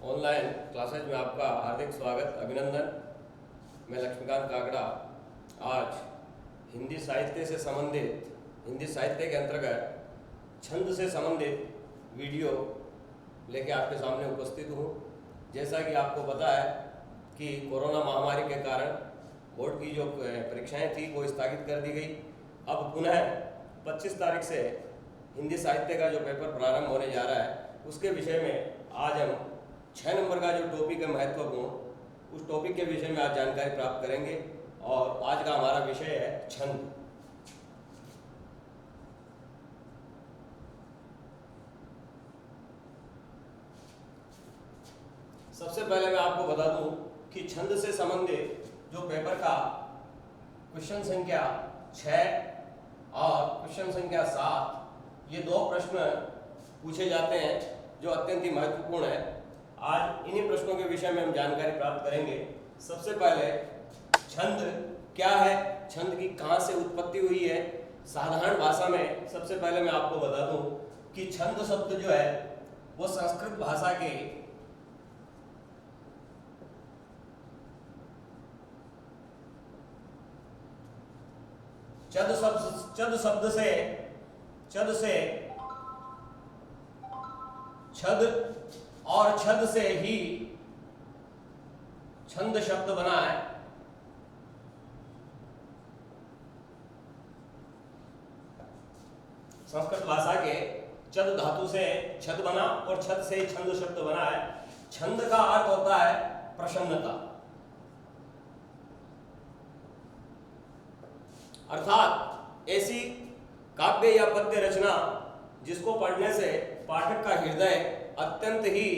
Online classes में आपका हार्दिक स्वागत, अभिनंदन। मैं लक्ष्मीकांत काकड़ा आज हिंदी साहित्य से संबंधित, हिंदी साहित्य के अंतर्गत छंद से संबंधित वीडियो लेके आपके सामने उपस्थित हूँ। जैसा कि आपको पता है कि कोरोना महामारी के कारण बोर्ड की जो परीक्षाएं थी वो स्थगित कर दी गई। अब पुनः 25 तारीख से हिंदी साहित्य का जो पेपर प्रारंभ होने जा रहा है उसके विषय में आज हम 6 नंबर का जो टॉपिक है महत्वपूर्ण, उस टॉपिक के विषय में आज जानकारी प्राप्त करेंगे। और आज का हमारा विषय है छंद। सबसे पहले मैं आपको बता दूं कि छंद से संबंधित जो पेपर का क्वेश्चन संख्या 6 और क्वेश्चन संख्या 7 ये दो प्रश्न पूछे जाते हैं जो अत्यंत ही महत्वपूर्ण है। आज इन्हीं प्रश्नों के विषय में हम जानकारी प्राप्त करेंगे। सबसे पहले छंद क्या है, छंद की कहाँ से उत्पत्ति हुई है। साधारण भाषा में सबसे पहले मैं आपको बता दूं कि छंद शब्द जो है वो संस्कृत भाषा के चद से छद और छद से ही छंद शब्द बना है। संस्कृत भाषा के चद धातु से छद बना और छद से ही छंद शब्द बना है। छंद का अर्थ होता है प्रसन्नता, अर्थात ऐसी काव्य या पद्य रचना जिसको पढ़ने से पाठक का हृदय अत्यंत ही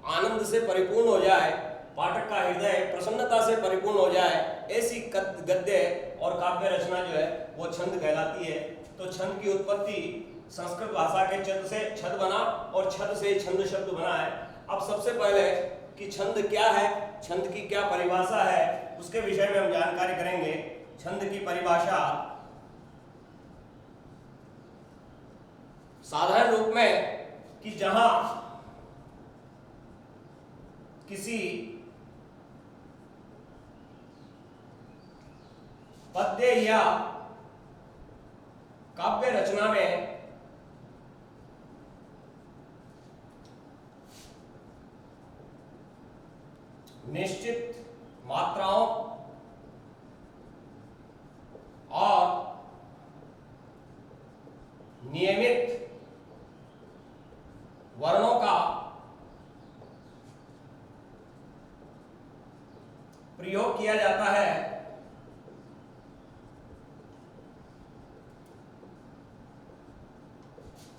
आनंद से परिपूर्ण हो जाए, पाठक का हृदय प्रसन्नता से परिपूर्ण हो जाए, ऐसी गद्य और काव्य रचना जो है वो छंद कहलाती है। तो छंद की उत्पत्ति संस्कृत भाषा के छद से छद बना और छद से छंद शब्द बना है। अब सबसे पहले कि छंद क्या है, छंद की क्या परिभाषा है, उसके विषय में हम जानकारी करेंगे। छंद की परिभाषा साधारण रूप में कि जहां किसी पद्य या काव्य रचना में निश्चित मात्राओं और नियमित वर्णों का प्रयोग किया जाता है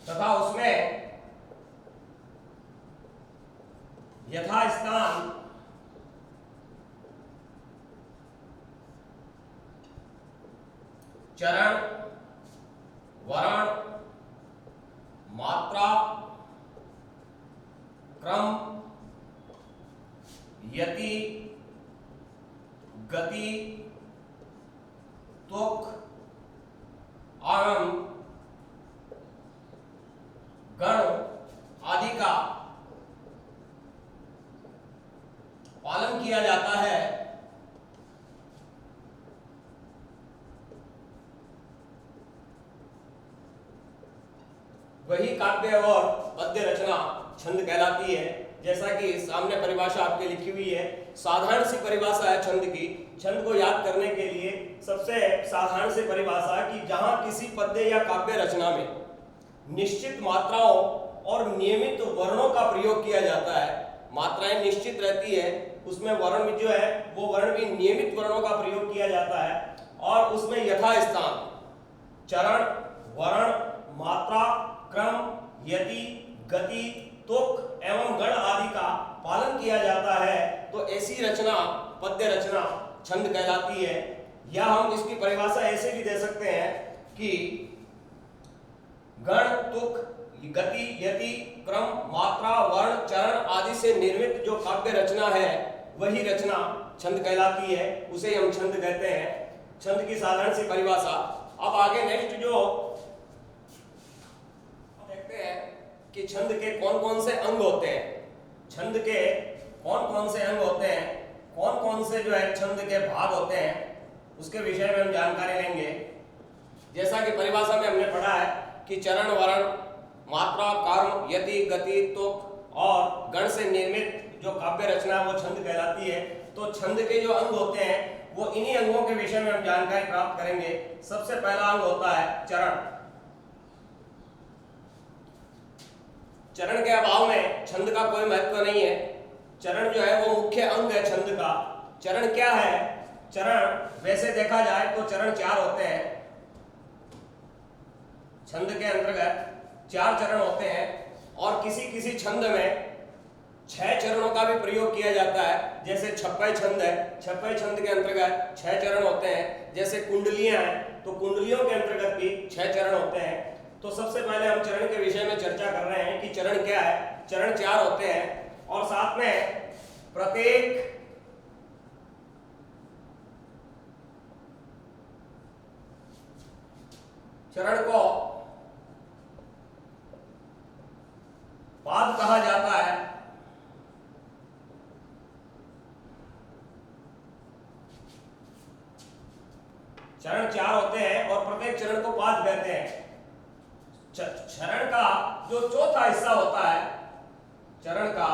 तथा उसमें यथास्थान चरण, वर्ण, मात्रा, क्रम, यति, गति, तुक एवं गण आदि का पालन किया जाता है। वही काव्य और पद्य रचना छंद कहलाती है। जैसा कि सामने परिभाषा आपके लिखी हुई है, साधारण सी परिभाषा है छंद की। छंद को याद करने के लिए सबसे साधारण सी परिभाषा कि जहां किसी पद्य या काव्य रचना में निश्चित मात्राओं और नियमित वर्णों का प्रयोग किया जाता है। मात्राएं निश्चित रहती है, उसमें वर्ण भी जो है वो वर्ण भी नियमित वर्णों का प्रयोग किया जाता है और उसमें यथास्थान चरण, वर्ण, मात्रा, क्रम, यति, गति, तुक एवं गण आदि का पालन किया जाता है। तो ऐसी रचना पद्य रचना छंद कहलाती है। या हम इसकी परिभाषा ऐसे भी दे सकते हैं कि गण, तुक, गति, यति, क्रम, मात्रा, वर्ण, चरण आदि से निर्मित जो काव्य रचना है वही रचना छंद कहलाती है, उसे हम छंद कहते हैं। छंद की साधारण सी परिभाषा। अब आगे नेक्स्ट जो देखते हैं कि छंद के कौन कौन से अंग होते हैं। छंद के कौन कौन से अंग होते हैं, कौन कौन से जो है छंद के भाग होते हैं, उसके विषय में हम जानकारी लेंगे। जैसा कि परिभाषा में हमने पढ़ा है कि चरण, वर्ण, मात्रा, कर्म, यति, गति, तुक और गण से निर्मित जो काव्य रचना है वो छंद कहलाती है। तो छंद के जो अंग होते हैं वो इन्हीं अंगों के विषय में हम जानकारी प्राप्त करेंगे। सबसे पहला अंग होता है चरण। चरण के अभाव में छंद का कोई महत्व नहीं है। चरण जो है वो मुख्य अंग है छंद का। चरण क्या है? चरण वैसे देखा जाए तो चरण 4 होते हैं। छंद के अंतर्गत 4 चरण होते हैं और किसी किसी छंद में 6 चरणों का भी प्रयोग किया जाता है। जैसे छप्पय छंद है, छप्पय छंद के अंतर्गत 6 चरण होते हैं। जैसे कुंडलियां हैं तो कुंडलियों के अंतर्गत भी 6 चरण होते हैं। तो सबसे पहले हम चरण के विषय में चर्चा कर रहे हैं कि चरण क्या है। चरण 4 होते हैं और साथ में प्रत्येक चरण को पाद कहा जाता है। चरण 4 होते हैं और प्रत्येक चरण को पाद कहते हैं। चरण का जो चौथा हिस्सा होता है, चरण का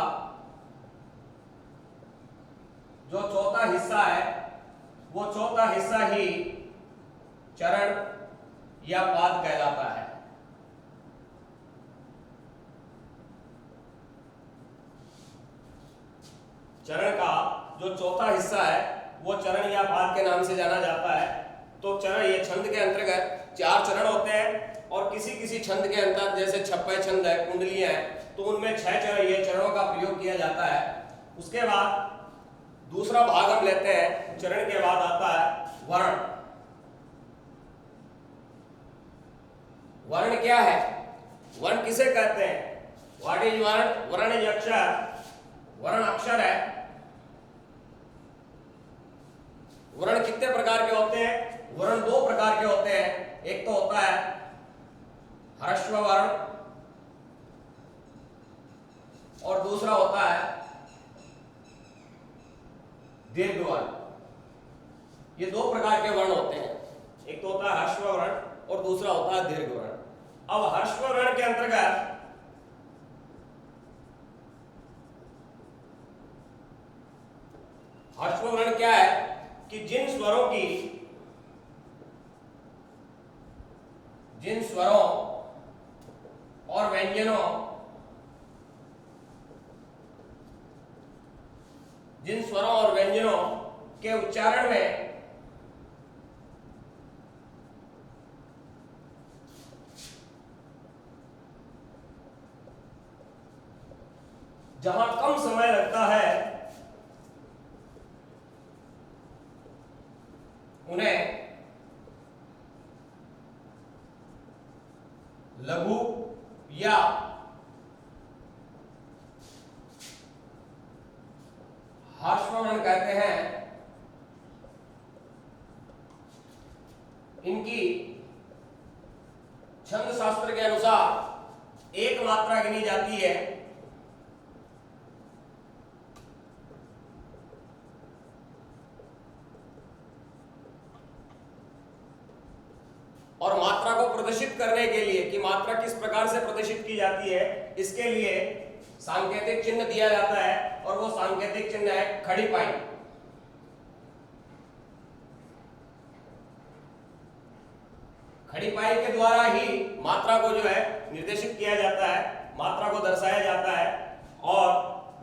जो चौथा हिस्सा है वो चौथा हिस्सा ही चरण या पाद कहलाता है। चरण का जो चौथा हिस्सा है वो चरण या पाद के नाम से जाना जाता है। तो चरण, ये छंद के अंतर्गत 4 चरण होते हैं और किसी किसी छंद के अंतर्गत जैसे छप्पय छंद है, कुंडलियां हैं, तो उनमें 6 चरण, ये चरणों का प्रयोग किया जाता है। उसके बाद दूसरा भाग हम लेते हैं। चरण के बाद आता है वर्ण। वर्ण क्या है? वर्ण किसे कहते हैं? व्हाट इज वर्ण? वर्ण इज अक्षर। वर्ण अक्षर है। वर्ण कितने प्रकार के होते हैं? वर्ण 2 प्रकार के होते हैं। एक तो होता है ह्रस्व वर्ण और दूसरा होता है दीर्घ वर्ण। ये 2 प्रकार के वर्ण होते हैं। एक तो होता है ह्रस्व वर्ण और दूसरा होता है दीर्घ वर्ण। अब ह्रस्व वर्ण के अंतर्गत ह्रस्व वर्ण क्या है कि जिन स्वरों और व्यंजनों के उच्चारण में जहां कम समय लगता है उन्हें लघु या ह्रस्व वर्ण कहते हैं। इनकी छंद शास्त्र के अनुसार एक मात्रा गिनी जाती है। और मात्रा को प्रदर्शित करने के लिए कि मात्रा किस प्रकार से प्रदर्शित की जाती है, इसके लिए सांकेतिक चिन्ह दिया जाता है और वो सांकेतिक चिन्ह है खड़ी पाई। खड़ी पाई के द्वारा ही मात्रा को जो है निर्देशित किया जाता है, मात्रा को दर्शाया जाता है। और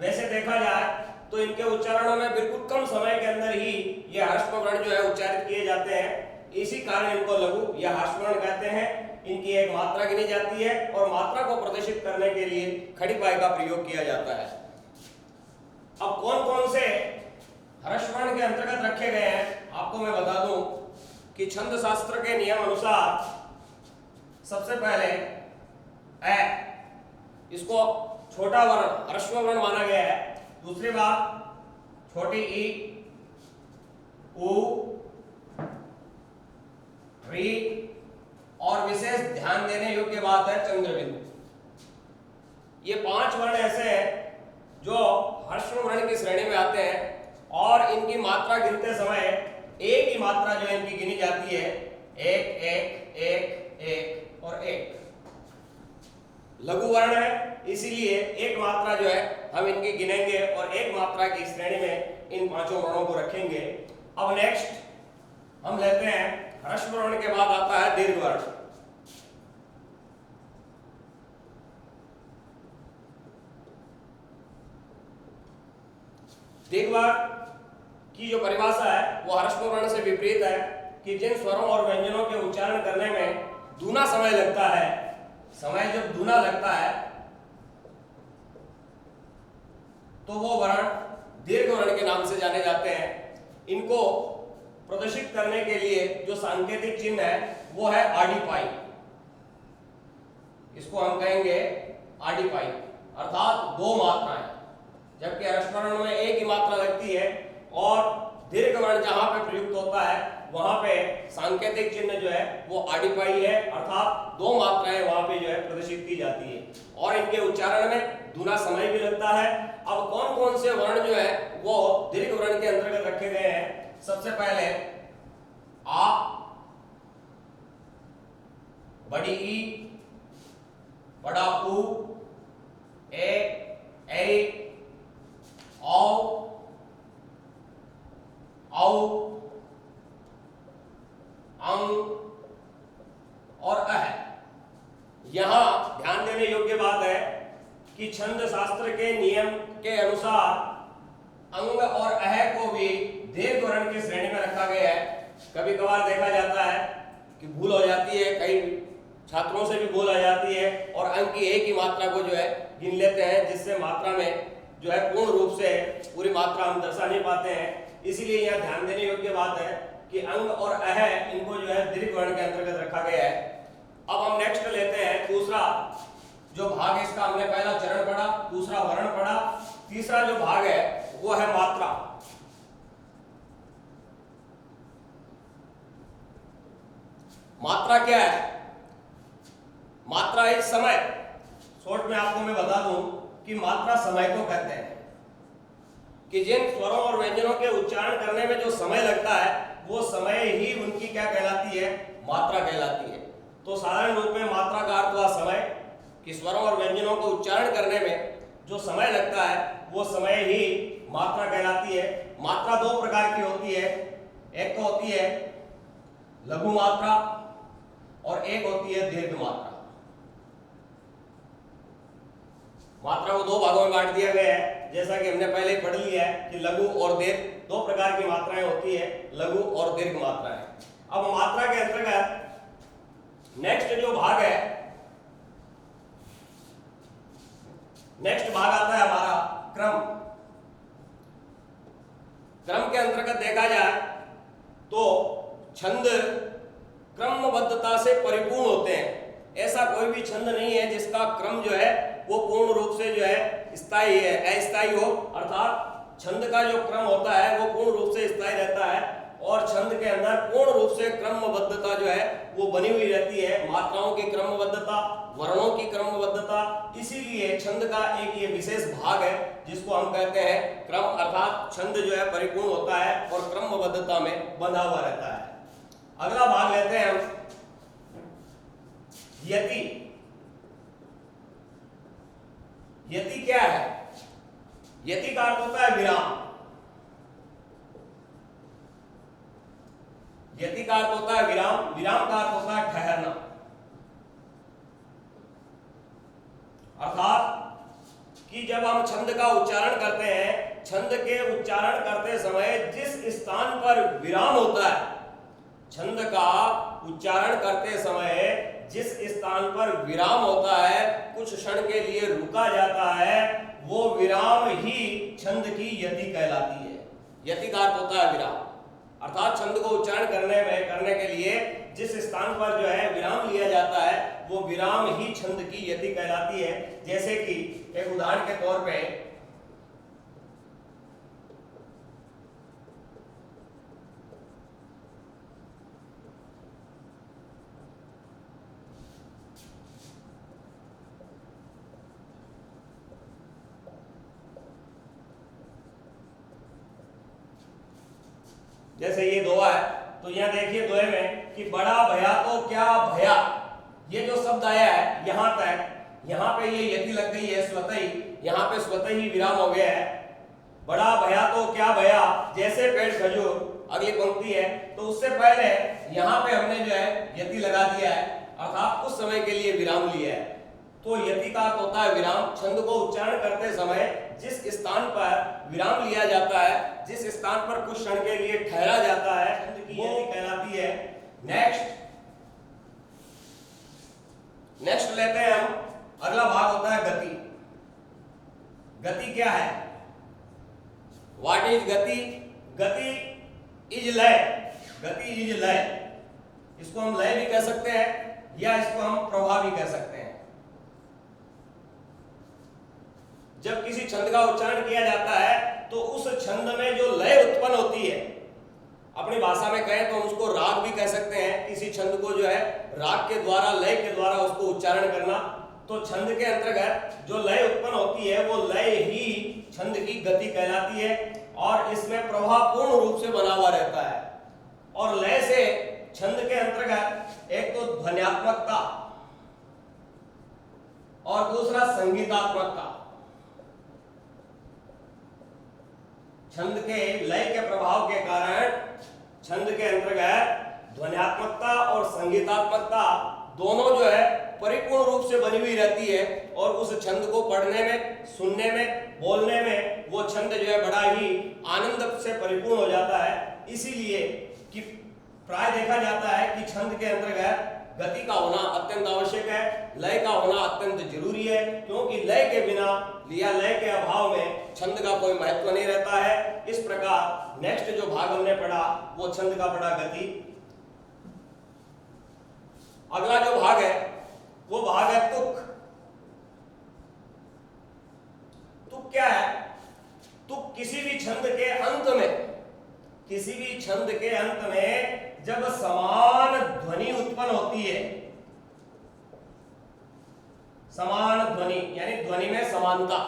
वैसे देखा जाए तो इनके उच्चारणों में बिल्कुल कम समय के अंदर ही ये ह्रस्व वर्ण जो है उच्चारित किए जाते हैं। इसी कारण इनको लघु या ह्रस्व वर्ण कहते हैं। इनकी एक मात्रा गिनी जाती है और मात्रा को प्रदर्शित करने के लिए खड़ी पाई का प्रयोग किया जाता है। अब कौन कौन से ह्रस्व वर्ण के अंतर्गत रखे गए हैं आपको मैं बता दूं कि छंद शास्त्र के नियम अनुसार सबसे पहले ए, इसको छोटा वर्ण ह्रस्व वर्ण माना गया है। दूसरी बात छोटी ई, उ, री और विशेष ध्यान देने योग्य बात है चंद्र बिंदु। ये 5 वर्ण ऐसे हैं जो ह्रस्व वर्ण की श्रेणी में आते हैं और इनकी मात्रा गिनते समय एक ही मात्रा जो है इनकी गिनी जाती है, एक एक एक एक और एक। लघु वर्ण है इसीलिए एक मात्रा जो है हम इनकी गिनेंगे और एक मात्रा की श्रेणी में इन पांचों वर्णों को रखेंगे। अब नेक्स्ट हम लेते हैं ह्रस्व वर्ण के बाद आता है दीर्घ वर्ण। दीर्घ वर्ण की जो परिभाषा है वो ह्रस्व वर्ण से विपरीत है कि जिन स्वरों और व्यंजनों के उच्चारण करने में दूना समय लगता है, समय जब दूना लगता है तो वो वर्ण दीर्घ वर्ण के नाम से जाने जाते हैं। इनको प्रदर्शित करने के लिए जो सांकेतिक चिन्ह है वो है आडीपाई। इसको हम कहेंगे आडीपाई, अर्थात दो मात्राएं, जबकि ह्रस्व वर्ण में एक ही मात्रा लगती है और दीर्घ वर्ण जहां पे प्रयुक्त होता है वहां पे सांकेतिक चिन्ह जो है वो आडीपाई है, अर्थात दो मात्राएं वहां पे जो है प्रदर्शित की जाती है और इनके उच्चारण में दूना समय भी लगता है। अब कौन कौन से वर्ण जो है वो दीर्घ वर्ण के अंतर्गत रखे गए हैं? सबसे पहले आ, बड़ी ई, बड़ा ऊ, ए, औ, औ, अंग और अह। यहां ध्यान देने योग्य बात है कि छंद शास्त्र के नियम के अनुसार अंग और अह को भी दीर्घ वर्ण की श्रेणी में रखा गया है। कभी कभार देखा जाता है कि भूल हो जाती है, कई छात्रों से भी भूल आ जाती है और अंक की एक ही मात्रा को जो है गिन लेते हैं, जिससे मात्रा में जो है पूर्ण रूप से पूरी मात्रा हम दर्शा नहीं पाते हैं। इसीलिए यह ध्यान देने योग्य बात है कि अंग और अह इनको जो है दीर्घ वर्ण के अंतर्गत रखा गया है। अब हम नेक्स्ट लेते हैं दूसरा जो भाग है, इसका हमने पहला चरण पढ़ा, दूसरा वर्ण पढ़ा, तीसरा जो भाग है वो है मात्रा। मात्रा क्या है? मात्रा इस समय, शॉर्ट में आपको मैं बता दूं कि मात्रा समय को कहते हैं कि जिन स्वरों और व्यंजनों के उच्चारण करने में जो समय लगता है वो समय ही उनकी क्या कहलाती है? मात्रा कहलाती है। तो साधारण रूप में मात्रा का अर्थ हुआ समय, कि स्वरों और व्यंजनों को उच्चारण करने में जो समय लगता है वो समय ही मात्रा कहलाती है। मात्रा दो प्रकार की होती है, एक तो होती है लघु मात्रा और एक होती है दीर्घ मात्रा। मात्रा को दो भागों में बांट दिया गया है, जैसा कि हमने पहले ही पढ़ लिया है कि लघु और दीर्घ दो प्रकार की मात्राएं होती है, लघु और दीर्घ मात्राएं। अब मात्रा के अंतर्गत नेक्स्ट जो भाग है, नेक्स्ट भाग आता है हमारा क्रम। क्रम के अंतर्गत देखा जाए तो छंद क्रमबद्धता से परिपूर्ण होते हैं। ऐसा कोई भी छंद नहीं है जिसका क्रम जो है वो पूर्ण रूप से जो है स्थायी है, अस्थायी हो, अर्थात छंद का जो क्रम होता है वो पूर्ण रूप से स्थायी रहता है और छंद के अंदर पूर्ण रूप से क्रमबद्धता जो है वो बनी हुई रहती है। मात्राओं की क्रमबद्धता, वर्णों की क्रमबद्धता, इसीलिए छंद का एक ये विशेष भाग है जिसको हम कहते हैं क्रम, अर्थात छंद जो है परिपूर्ण होता है और क्रमबद्धता में बंधा हुआ रहता है। अगला भाग लेते हैं हम यति। यति क्या है? यति का अर्थ होता है विराम। यति का अर्थ होता है विराम, विराम का अर्थ होता है ठहरना। अर्थात कि जब हम छंद का उच्चारण करते हैं, छंद के उच्चारण करते समय जिस स्थान पर विराम होता है, छंद का उच्चारण करते समय जिस स्थान पर विराम होता है, कुछ क्षण के लिए रुका जाता है, वो विराम ही छंद की यति कहलाती है। यति का अर्थ होता है विराम, अर्थात छंद को उच्चारण करने के लिए जिस स्थान पर जो है विराम लिया जाता है वो विराम ही छंद की यति कहलाती है। जैसे कि एक उदाहरण के तौर पे जैसे ये दोहा है, तो यहाँ देखिए दोहे में कि बड़ा भया तो क्या भया, ये जो शब्द आया है यहाँ तक, यहाँ पे ये यति लग गई है स्वतः ही, यहाँ पे स्वतः ही विराम हो गया है। बड़ा भया तो क्या भया जैसे पेड़ खजूर, अगली पंक्ति है, तो उससे पहले यहाँ पे हमने जो है यति लगा दिया है, अर्थात कुछ समय के लिए विराम लिया है। तो यति का अर्थ होता है विराम। छंद को उच्चारण करते समय जिस स्थान पर विराम लिया जाता है, जिस स्थान पर कुछ क्षण के लिए ठहरा जाता है, छंद की यति कहलाती है। नेक्स्ट लेते हैं हम, अगला भाग होता है गति। गति क्या है? व्हाट इज गति? गति इज लय, गति इज लय। इसको हम लय भी कह सकते हैं या इसको हम प्रवाह भी कह सकते हैं। जब किसी छंद का उच्चारण किया जाता है तो उस छंद में जो लय उत्पन्न होती है, अपनी भाषा में कहें तो हम उसको राग भी कह सकते हैं। किसी छंद को जो है राग के द्वारा, लय के द्वारा उसको उच्चारण करना, तो छंद के अंतर्गत जो लय उत्पन्न होती है वो लय ही छंद की गति कहलाती है, और इसमें प्रवाह पूर्ण रूप से बना हुआ रहता है। और लय से छंद के अंतर्गत एक तो ध्वन्यात्मकता और दूसरा संगीतात्मकता। छंद के लय के प्रभाव के कारण छंद के अंतर्गत ध्वन्यात्मकता और संगीतात्मकता दोनों जो है परिपूर्ण रूप से बनी हुई रहती है, और उस छंद को पढ़ने में, सुनने में, बोलने में वो छंद जो है बड़ा ही आनंद से परिपूर्ण हो जाता है। इसीलिए कि प्राय देखा जाता है कि छंद के अंतर्गत गति का होना अत्यंत आवश्यक है, लय का होना अत्यंत जरूरी है, क्योंकि लय के बिना या लय के अभाव में छंद का कोई महत्व नहीं रहता है। इस प्रकार नेक्स्ट जो भाग हमने पढ़ा वो छंद का पढ़ा गति। अगला जो भाग है वो भाग है तुक। तुक क्या है? तुक किसी भी छंद के अंत में, किसी भी छंद के अंत में जब समान ध्वनि उत्पन्न होती है, समान ध्वनि यानी ध्वनि में समानता,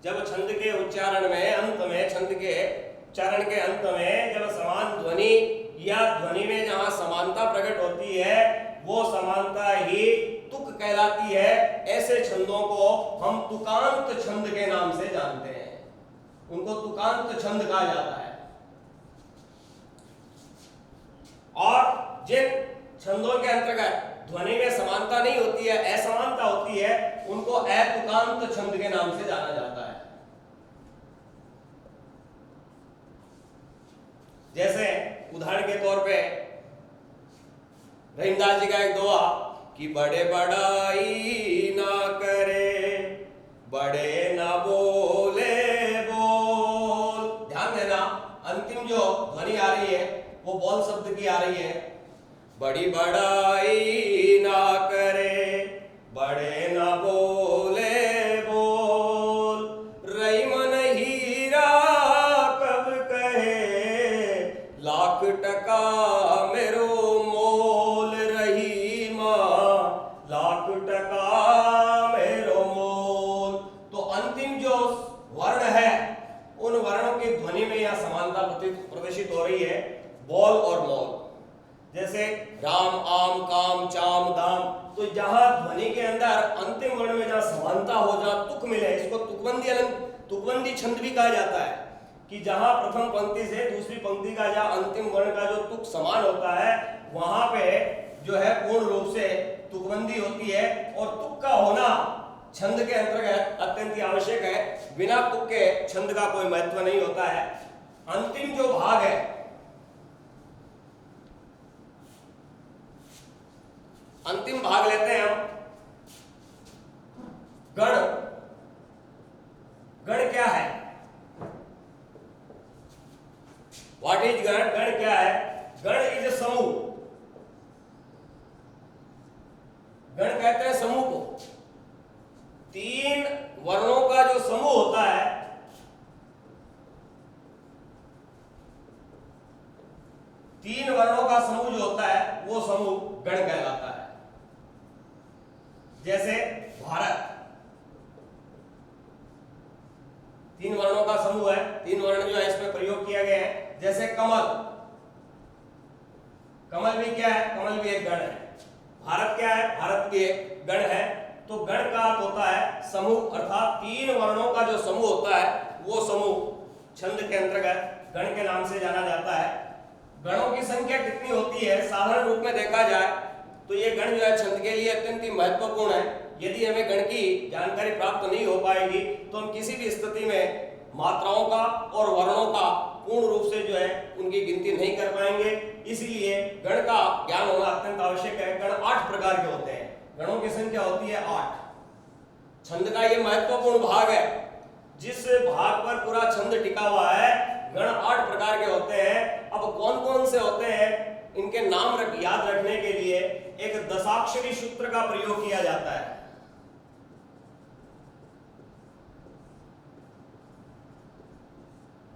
जब छंद के उच्चारण में अंत में, छंद के उच्चारण के अंत में जब समान ध्वनि या ध्वनि में जहां समानता प्रकट होती है, वो समानता ही तुक कहलाती है। ऐसे छंदों को हम तुकांत छंद के नाम से जानते हैं, उनको तुकांत छंद कहा जाता है। और जिन छंदों के अंतर्गत ध्वनि में समानता नहीं होती है, असमानता होती है, उनको अतुकांत छंद के नाम से जाना जाता है। जैसे उदाहरण के तौर पे रहीमदास जी का एक दोहा कि बड़े बड़ाई ना करे, बड़े ना बोले बोल। ध्यान देना, अंतिम जो ध्वनि आ रही है वो बोल शब्द की आ रही है। बड़ी बड़ाई ना करे, बड़े ना बोले बोल, रही मन हीरा कब कहे, लाख टका मेरो मोल, रही मां लाख टका मेरो मोल। तो अंतिम जो वर्ण है उन वर्णों की ध्वनि में यह समानता प्रदर्शित हो रही है, बोल और मोल। जैसे राम, आम, काम, चाम, दाम, तो जहां ध्वनि के अंदर अंतिम वर्ण में जहां समानता हो, जहां तुक मिले, इसको तुकबंदी छंद भी कहा जाता है, कि जहां प्रथम पंक्ति से दूसरी पंक्ति का जहां अंतिम वर्ण का जो तुक समान होता है, वहां पे जो है पूर्ण रूप से तुकबंदी होती है। और तुक का होना छंद के अंतर्गत अत्यंत आवश्यक है, बिना तुक के छंद का कोई महत्व नहीं होता है। अंतिम जो भाग है, अंतिम भाग लेते हैं हम गण। गण क्या है? व्हाट इज गण? गण क्या है? गण इज समूह। गण कहते हैं समूह को। तीन वर्णों का जो समूह होता है, तीन वर्णों का समूह जो होता है वो समूह गण कहलाता है। जैसे भारत, तीन वर्णों का समूह है, तीन वर्ण जो है इसमें प्रयोग किया गया है, जैसे कमल, कमल भी क्या है, कमल भी एक गण है। भारत क्या है, भारत भी एक गण है। तो गण का अर्थ होता है समूह, अर्थात 3 वर्णों का जो समूह होता है वो समूह छंद के अंतर्गत गण के नाम से जाना जाता है। गणों की संख्या कितनी होती है, साधारण रूप में देखा जाए तो ये गण जो है छंद के लिए अत्यंत ही महत्वपूर्ण है। यदि हमें गण की जानकारी प्राप्त नहीं हो पाएगी तो हम किसी भी स्थिति में मात्राओं का और वर्णों का पूर्ण रूप से जो है उनकी गिनती नहीं कर पाएंगे। इसीलिए गण का ज्ञान होना अत्यंत आवश्यक है। गण 8 प्रकार के होते हैं, गणों की संख्या होती है 8। छंद का ये महत्वपूर्ण भाग है, जिस भाग पर पूरा छंद टिका हुआ है। गण 8 प्रकार के होते हैं। अब कौन कौन से होते हैं, इनके नाम याद रखने के लिए एक दशाक्षरी सूत्र का प्रयोग किया जाता है।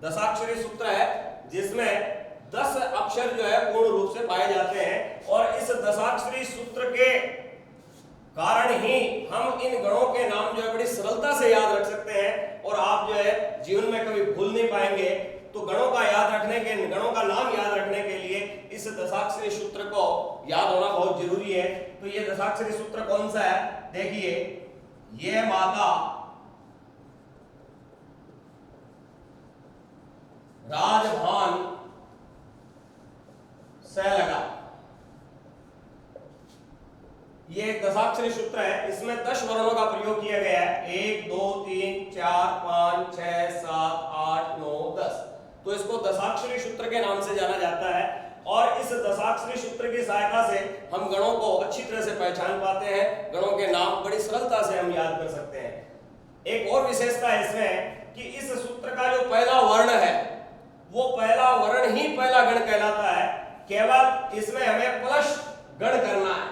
दशाक्षरी सूत्र है जिसमें 10 अक्षर जो है पूर्ण रूप से पाए जाते हैं, और इस दशाक्षरी सूत्र के कारण ही हम इन गणों के नाम जो है बड़ी सरलता से याद रख सकते हैं, और आप जो है जीवन में कभी भूल नहीं पाएंगे। तो गणों का याद रखने के, गणों का नाम याद रखने के लिए इस दशाक्षरी सूत्र को याद होना बहुत जरूरी है। तो ये दशाक्षरी सूत्र कौन सा है, देखिए, ये माता, राजभान से लगा, ये एक दशाक्षरी सूत्र है। इसमें 10 वर्णों का प्रयोग किया गया है, 1 2 3 4 5 6 7 8 9 10। तो इसको दशाक्षरी सूत्र के नाम से जाना जाता है, और इस दशाक्षरी सूत्र की सहायता से हम गणों को अच्छी तरह से पहचान पाते हैं। गणों के नाम बड़ी सरलता से हम याद कर सकते हैं। एक और विशेषता है इसमें कि इस सूत्र का जो पहला वर्ण है वो पहला वर्ण ही पहला गण कहलाता है। केवल इसमें हमें प्लस गण करना है,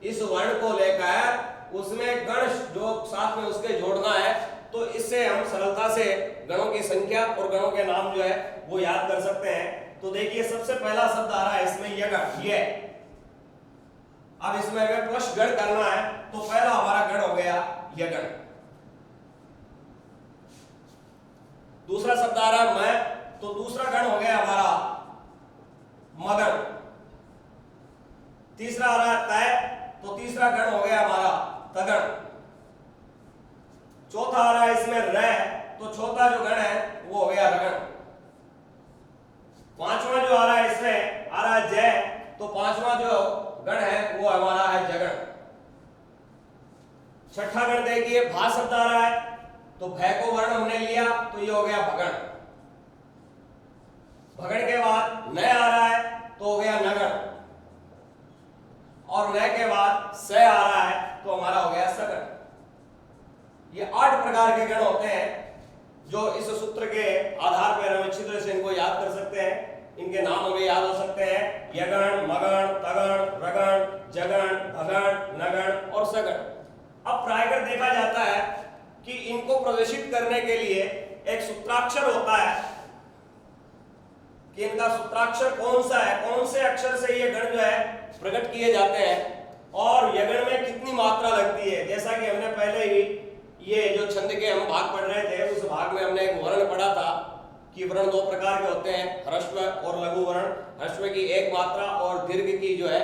इस वर्ण को लेकर उसमें गण जो साथ में उसके जोड़ना है। तो इससे हम सरलता से गणों की संख्या और गणों के नाम जो है वो याद कर सकते हैं। तो देखिए, सबसे पहला शब्द आ रहा है इसमें यगण, ये। अब इसमें अगर प्लस गण करना है तो पहला हमारा गण हो गया यगण। दूसरा शब्द आ रहा है मैं, तो दूसरा गण हो गया हमारा मगन। तीसरा आ रहा है तय, तो तीसरा गण हो गया हमारा तगण। चौथा आ रहा है इसमें र, तो चौथा जो गण है वो हो गया रगण। पांचवा जो आ रहा है इसमें आ रहा है जय, तो पांचवा जो गण है वो हमारा है जगण। छठा गण देखिए भा शब्द आ रहा है, तो भय को वर्ण हमने लिया तो ये हो गया भगण। भगण के बाद नय आ रहा है तो हो गया नगण, और नय के बाद स आ रहा है तो हमारा हो गया सगण। ये 8 प्रकार के गण होते हैं जो इस सूत्र के आधार पर हम अच्छी तरह से इनको याद कर सकते हैं। इनके नाम हमें याद हो सकते हैं, यगण, मगण, तगण, रगण, जगण, भगण, नगण और सगण। अब प्रायः देखा जाता है कि इनको प्रदर्शित करने के लिए एक सूत्राक्षर होता है कि इनका सूत्राक्षर कौन सा है, कौन से अक्षर से ये गण जो है प्रकट किए जाते हैं, और यगण में कितनी मात्रा लगती है। जैसा कि हमने पहले ही ये जो छंद के हम भाग पढ़ रहे थे उस भाग में हमने एक वर्ण पढ़ा था कि वर्ण 2 प्रकार के होते हैं, ह्रस्व और लघु वर्ण। ह्रस्व की 1 मात्रा और दीर्घ की जो है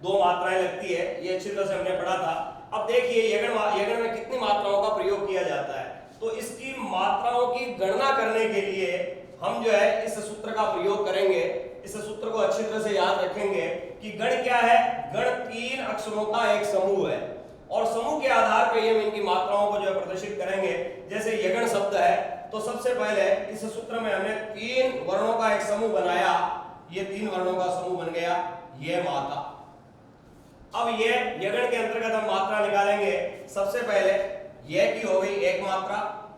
2 मात्राएं लगती है, ये अच्छी तरह से हमने पढ़ा था। अब देखिए यगण में कितनी मात्राओं का प्रयोग किया जाता है। तो इसकी मात्राओं की गणना करने के लिए हम जो है इस सूत्र का प्रयोग करेंगे। इस सूत्र को अच्छी तरह से याद रखेंगे कि गण क्या है, गण 3 अक्षरों का एक समूह है, और समूह के आधार पर हम इनकी मात्राओं को जो है प्रदर्शित करेंगे। जैसे यगण शब्द है तो सबसे पहले इस सूत्र में हमने 3 वर्णों का एक समूह बनाया, ये 3 वर्णों का समूह बन गया ये माता। अब ये यगण के अंतर्गत हम मात्रा निकालेंगे। सबसे पहले ये की हो गई 1 मात्रा,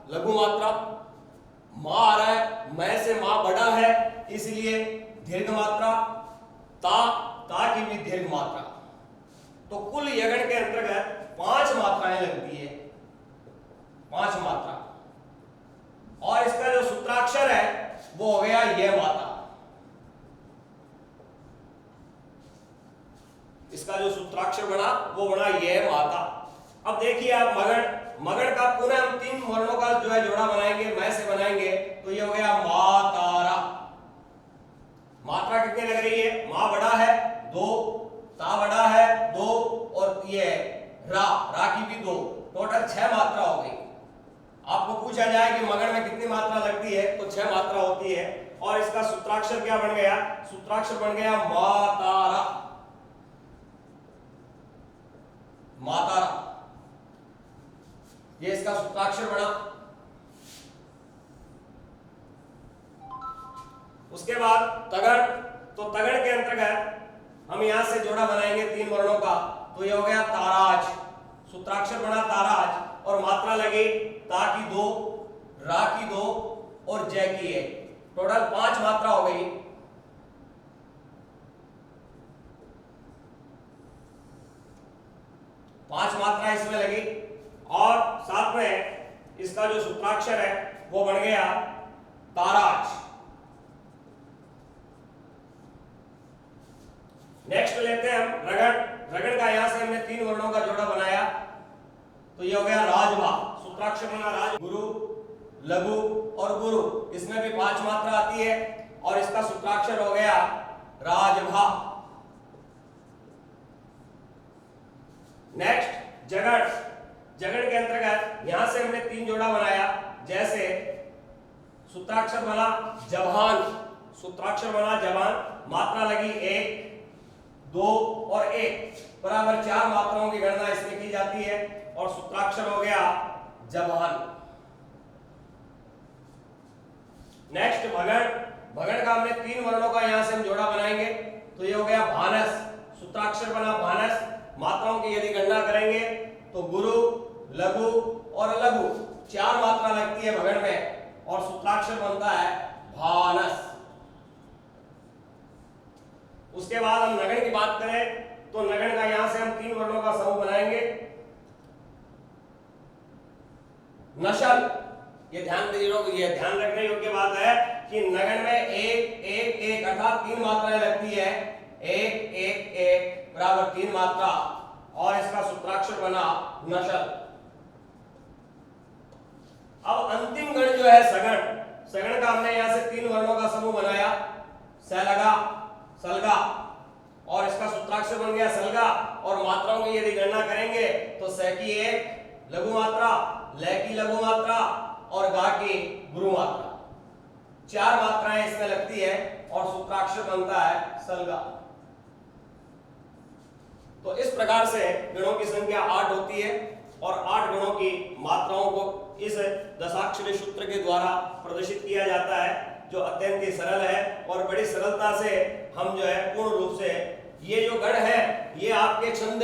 लघु मात्रा। मां आ रहा है, मैं से मां बड़ा है इसलिए दीर्घ मात्रा, ता की भी दीर्घ मात्रा। तो कुल यगण के अंतर्गत 5 मात्राएं लगती है, 5 मात्रा। और इसका जो सूत्राक्षर है वो हो गया ये माता। इसका जो सूत्राक्षर बना वो बना ये माता। अब देखिए आप मगण का पुनः हम 3 वर्णों का जो है जोड़ा बनाएंगे, मैं से बनाएंगे, तो ये हो गया मातारा। 6 मात्रा हो गई। आपको पूछा जाए कि मगन में कितनी मात्रा लगती है तो 6 मात्रा होती है। और इसका सूत्राक्षर क्या बन गया? सूत्राक्षर बन गया मातारा। मातारा, ये इसका सूत्राक्षर बना। उसके बाद तगड़, तो तगड़ के अंतर्गत हम यहां से जोड़ा बनाएंगे 3 वर्णों का, तो ये हो गया ताराज। सूत्राक्षर बना ताराज और मात्रा लगी ता की 2, रा की 2 और जय की 1। टोटल 5 मात्रा हो गई। पांच मात्रा इसमें लगी और साथ में इसका जो सूत्राक्षर है वो बन गया ताराज। नेक्स्ट लेते हैं हम रगड़। रगड़ का यहां से हमने 3 वर्णों का जोड़ा बनाया, तो ये हो गया राजभा। सूत्राक्षर बना राज, गुरु, लघु और गुरु, इसमें भी 5 मात्रा आती है और इसका सूत्राक्षर हो गया राजभा। नेक्स्ट जगड़। जगड़ के अंतर्गत यहां से हमने 3 जोड़ा बनाया, जैसे सूत्राक्षर बना जबान। सूत्राक्षर बना जबान, मात्रा लगी 1, 2 और 1 बराबर 4 मात्राओं की गणना इसमें की जाती है और सूत्राक्षर हो गया जबान। नेक्स्ट भगड़। भगड़ का हमने 3 वर्णों का यहां से हम जोड़ा बनाएंगे, तो ये हो गया भानस। सूत्राक्षर बना भानस, मात्राओं की यदि गणना करेंगे तो गुरु, लघु और लघु 4 मात्रा लगती है भगड़ में और सूत्राक्षर बनता है भानस। उसके बाद हम नगण की बात करें तो नगण का यहां से हम 3 वर्णों का समूह बनाएंगे। नशल, ये ध्यान रखने योग्य बात है कि नगण में 1 1 1 अर्थात 3 मात्राएं लगती है। 1 1 1 बराबर 3 मात्रा और इसका सूत्राक्षर बना नशल। अब अंतिम गण जो है सगण। सगण का हमने यहां से 3 वर्णों का समूह बनाया, सलगा, सलगा और इसका सूत्राक्षर बन गया सलगा और मात्राओं की यदि गणना करेंगे तो स की 1 लघु मात्रा, ल की लघु मात्रा और गा की गुरु मात्रा। 4 मात्राएं इसमें लगती है और सूत्राक्षर बनता है सलगा। तो इस प्रकार से गणों की संख्या 8 होती है और 8 गणों की मात्राओं को इस दशाक्षरी सूत्र के द्वारा प्रदर्शित किया जाता है, जो अत्यंत ही सरल है और बड़ी सरलता से हम जो है पूर्ण रूप से ये जो गण है ये आपके छंद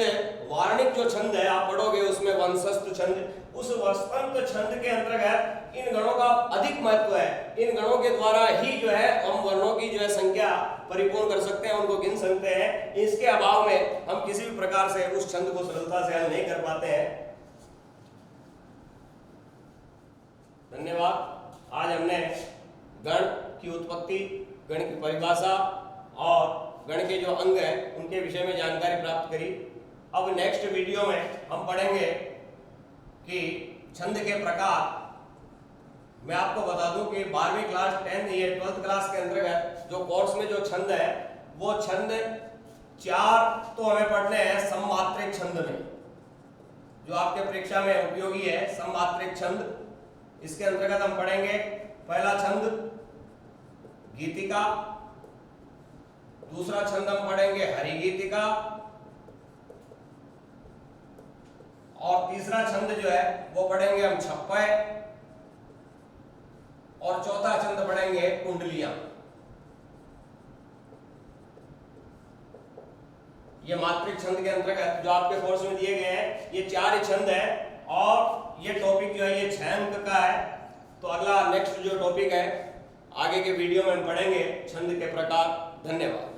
वार्णिक जो छंद है आप पढ़ोगे उसमें वंशस्थ छंद, उस वंशस्थ छंद के अंतर्गत इन गणों का अधिक महत्व है। इन गणों के द्वारा ही जो है हम वर्णों की जो है संख्या परिपूर्ण कर सकते हैं, उनको गिन सकते हैं। इसके अभाव में हम किसी भी प्रकार से उस छंद को सरलता से हल नहीं कर पाते हैं। धन्यवाद। आज हमने गण की उत्पत्ति, गण की परिभाषा और गण के जो अंग हैं उनके विषय में जानकारी प्राप्त करी। अब नेक्स्ट वीडियो में हम पढ़ेंगे कि छंद के प्रकार। मैं आपको बता दूं कि 12वीं क्लास 10th या 12th क्लास के अंतर्गत जो कोर्स में जो छंद है वो छंद 4 तो हमें पढ़ने हैं सममात्रिक छंद में, जो आपके परीक्षा में उपयोगी है सममात्रिक छंद। इसके अंतर्गत हम पढ़ेंगे पहला छंद गीतिका, दूसरा छंद हम पढ़ेंगे हरिगीतिका और तीसरा छंद जो है वो पढ़ेंगे हम छप्पय और चौथा छंद पढ़ेंगे कुंडलियां। ये मात्रिक छंद के अंतर्गत जो आपके कोर्स में दिए गए हैं ये 4 ही छंद है और ये टॉपिक जो है ये 6 अंक का है। तो अगला नेक्स्ट जो टॉपिक है आगे के वीडियो में हम पढ़ेंगे छंद के प्रकार। धन्यवाद।